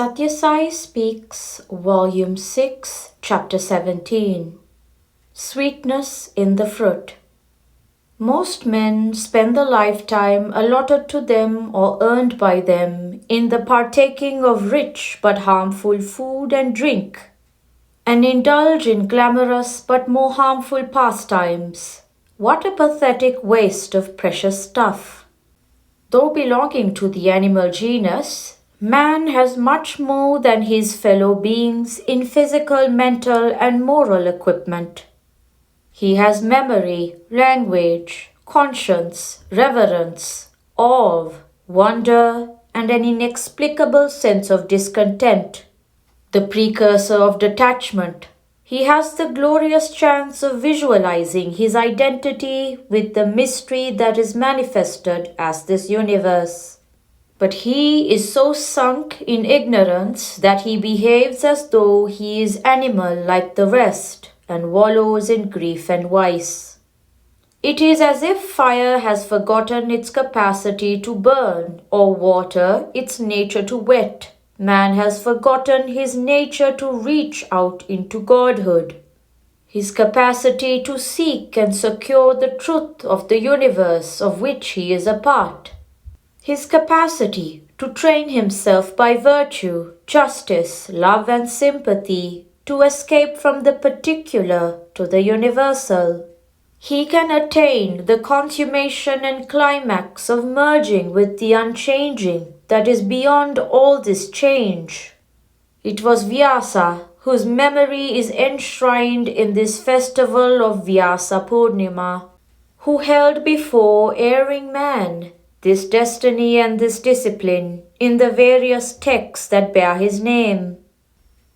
Sathya Sai Speaks, Volume 6, Chapter 17. Sweetness in the Fruit. Most men spend the lifetime allotted to them or earned by them in the partaking of rich but harmful food and drink, and indulge in glamorous but more harmful pastimes. What a pathetic waste of precious stuff! Though belonging to the animal genus, man has much more than his fellow beings in physical, mental, and moral equipment. He has memory, language, conscience, reverence, awe, wonder, and an inexplicable sense of discontent. The precursor of detachment, he has the glorious chance of visualizing his identity with the mystery that is manifested as this universe. But he is so sunk in ignorance that he behaves as though he is animal like the rest and wallows in grief and vice. It is as if fire has forgotten its capacity to burn, or water its nature to wet. Man has forgotten his nature to reach out into godhood, his capacity to seek and secure the truth of the universe of which he is a part. His capacity to train himself by virtue, justice, love, and sympathy to escape from the particular to the universal. He can attain the consummation and climax of merging with the unchanging that is beyond all this change. It was Vyasa whose memory is enshrined in this festival of Vyasa Purnima, who held before erring man this destiny and this discipline in the various texts that bear his name.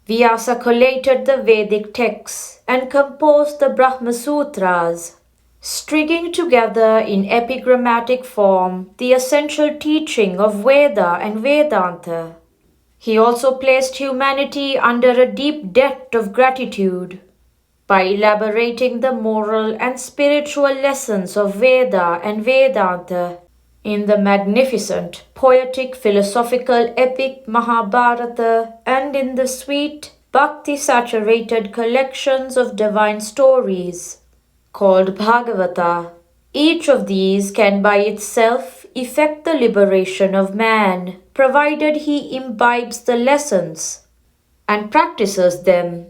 Vyasa collated the Vedic texts and composed the Brahma Sutras, stringing together in epigrammatic form the essential teaching of Veda and Vedanta. He also placed humanity under a deep debt of gratitude by elaborating the moral and spiritual lessons of Veda and Vedanta in the magnificent, poetic, philosophical epic Mahabharata and in the sweet, bhakti-saturated collections of divine stories called Bhagavata. Each of these can by itself effect the liberation of man, provided he imbibes the lessons and practices them.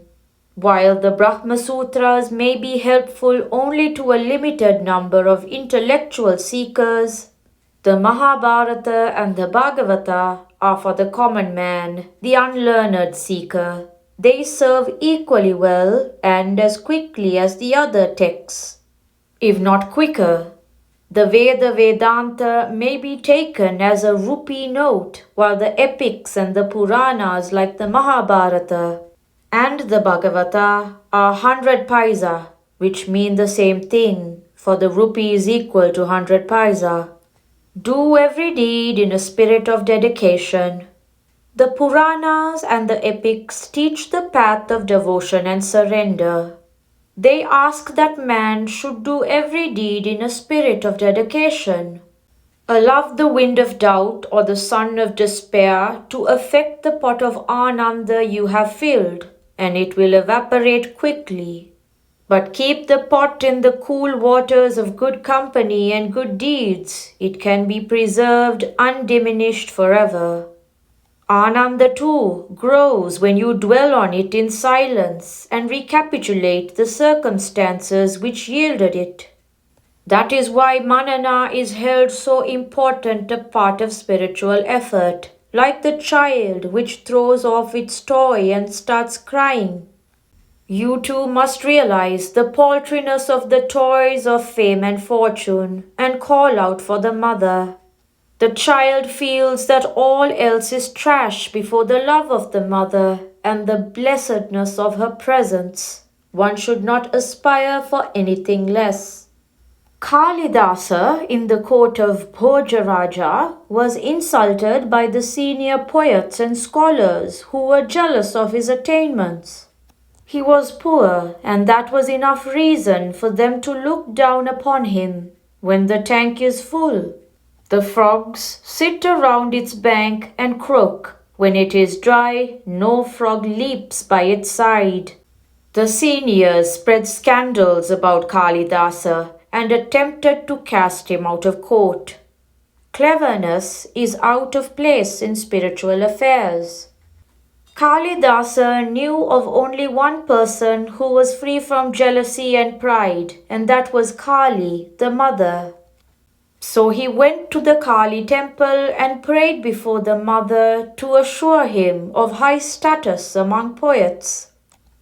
While the Brahma Sutras may be helpful only to a limited number of intellectual seekers, the Mahabharata and the Bhagavata are for the common man, the unlearned seeker. They serve equally well and as quickly as the other texts, if not quicker. The Veda Vedanta may be taken as a rupee note, while the epics and the Puranas like the Mahabharata and the Bhagavata are 100 paisa, which mean the same thing, for the rupee is equal to 100 paisa. Do every deed in a spirit of dedication. The Puranas and the epics teach the path of devotion and surrender. They ask that man should do every deed in a spirit of dedication. Allow the wind of doubt or the sun of despair to affect the pot of ananda you have filled, and it will evaporate quickly. But keep the pot in the cool waters of good company and good deeds. It can be preserved undiminished forever. Ananda too grows when you dwell on it in silence and recapitulate the circumstances which yielded it. That is why manana is held so important a part of spiritual effort, like the child which throws off its toy and starts crying. You too must realize the paltriness of the toys of fame and fortune and call out for the mother. The child feels that all else is trash before the love of the mother and the blessedness of her presence. One should not aspire for anything less. Kalidasa in the court of Bhojaraja was insulted by the senior poets and scholars who were jealous of his attainments. He was poor, and that was enough reason for them to look down upon him. When the tank is full, the frogs sit around its bank and croak, When it is dry, no frog leaps by its side. The seniors spread scandals about Kalidasa and attempted to cast him out of court. Cleverness is out of place in spiritual affairs. Kalidasa knew of only one person who was free from jealousy and pride, and that was Kali, the mother. So he went to the Kali temple and prayed before the mother to assure him of high status among poets.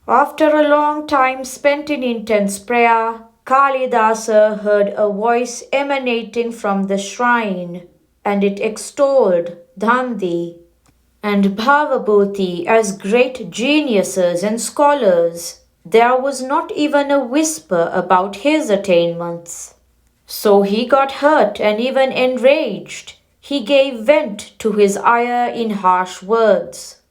After a long time spent in intense prayer, Kalidasa heard a voice emanating from the shrine, and it extolled Dandi and Bhavabhuti as great geniuses and scholars. There was not even a whisper about his attainments. So he got hurt and even enraged. He gave vent to his ire in harsh words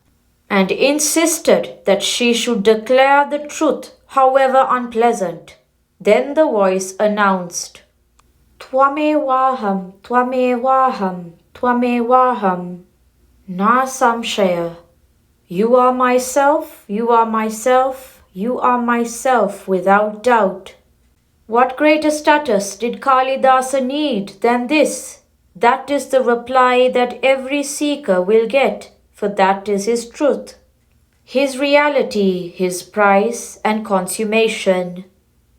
and insisted that she should declare the truth, however unpleasant. Then the voice announced, Tvamevaham, Tvamevaham, Tvamevaham, Na samshaya. You are myself, you are myself, you are myself without doubt. What greater status did Kalidasa need than this? That is the reply that every seeker will get, for that is his truth, his reality, his price and consummation.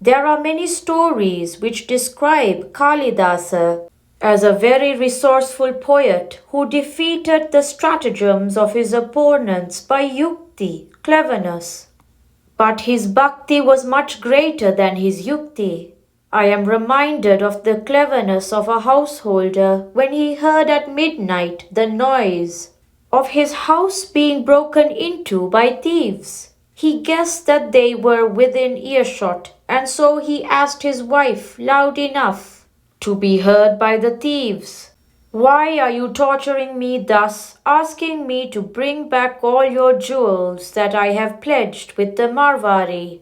There are many stories which describe Kalidasa as a very resourceful poet who defeated the stratagems of his opponents by yukti, cleverness. But his bhakti was much greater than his yukti. I am reminded of the cleverness of a householder when he heard at midnight the noise of his house being broken into by thieves. He guessed that they were within earshot, and so he asked his wife loud enough to be heard by the thieves, Why are you torturing me thus, asking me to bring back all your jewels that I have pledged with the Marwari?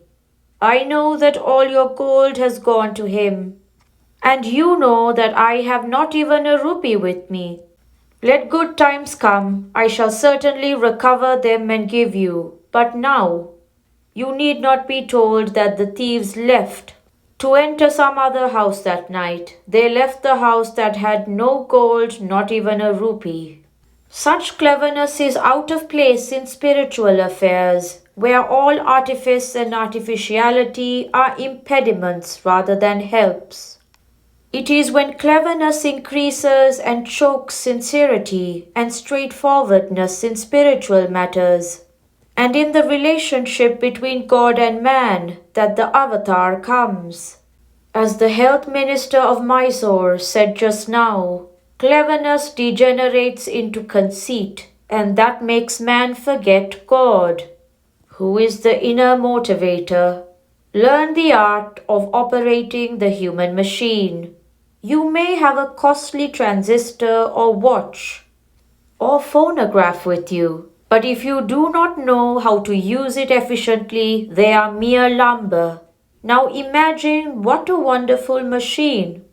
I know that all your gold has gone to him, and you know that I have not even a rupee with me. Let good times come, I shall certainly recover them and give you. But now, you need not be told that the thieves left to enter some other house that night. They left the house that had no gold, not even a rupee. Such cleverness is out of place in spiritual affairs, where all artifice and artificiality are impediments rather than helps. It is when cleverness increases and chokes sincerity and straightforwardness in spiritual matters, and in the relationship between God and man, that the avatar comes. As the health minister of Mysore said just now, cleverness degenerates into conceit, and that makes man forget God, who is the inner motivator. Learn the art of operating the human machine. You may have a costly transistor or watch or phonograph with you, but if you do not know how to use it efficiently, they are mere lumber. Now imagine what a wonderful machine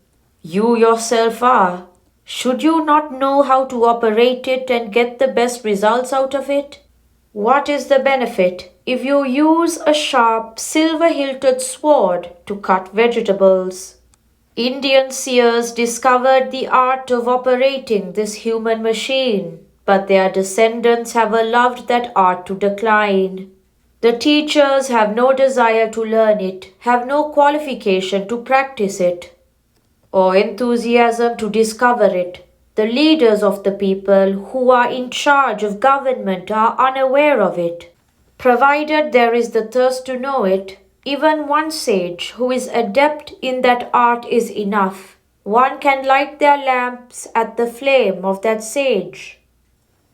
you yourself are. Should you not know how to operate it and get the best results out of it? What is the benefit if you use a sharp silver-hilted sword to cut vegetables? Indian seers discovered the art of operating this human machine, but their descendants have allowed that art to decline. The teachers have no desire to learn it, have no qualification to practice it, or enthusiasm to discover it. The leaders of the people who are in charge of government are unaware of it. Provided there is the thirst to know it, even one sage who is adept in that art is enough. One can light their lamps at the flame of that sage.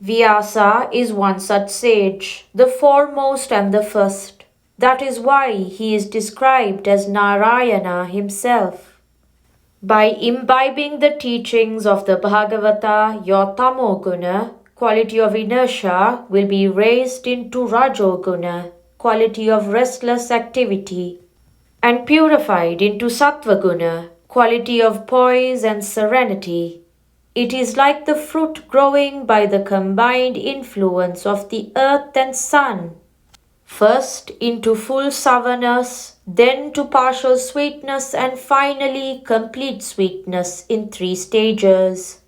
Vyasa is one such sage, the foremost and the first. That is why he is described as Narayana himself. By imbibing the teachings of the Bhagavata, your tamoguna, quality of inertia, will be raised into rajoguna, quality of restless activity, and purified into sattvaguna, quality of poise and serenity. It is like the fruit growing by the combined influence of the earth and sun, first into full sourness, then to partial sweetness, and finally complete sweetness in 3 stages.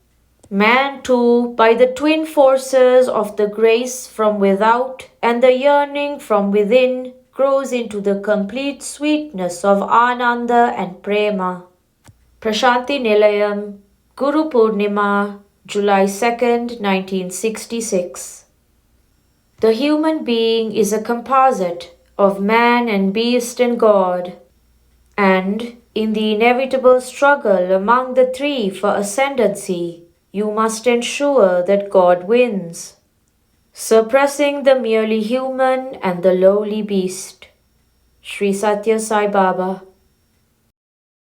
Man too, by the twin forces of the grace from without and the yearning from within, grows into the complete sweetness of Ananda and Prema. Prashanti Nilayam, Guru Purnima, July 2nd, 1966. The human being is a composite of man and beast and God, and in the inevitable struggle among the three for ascendancy, you must ensure that God wins, suppressing the merely human and the lowly beast. Sri Sathya Sai Baba.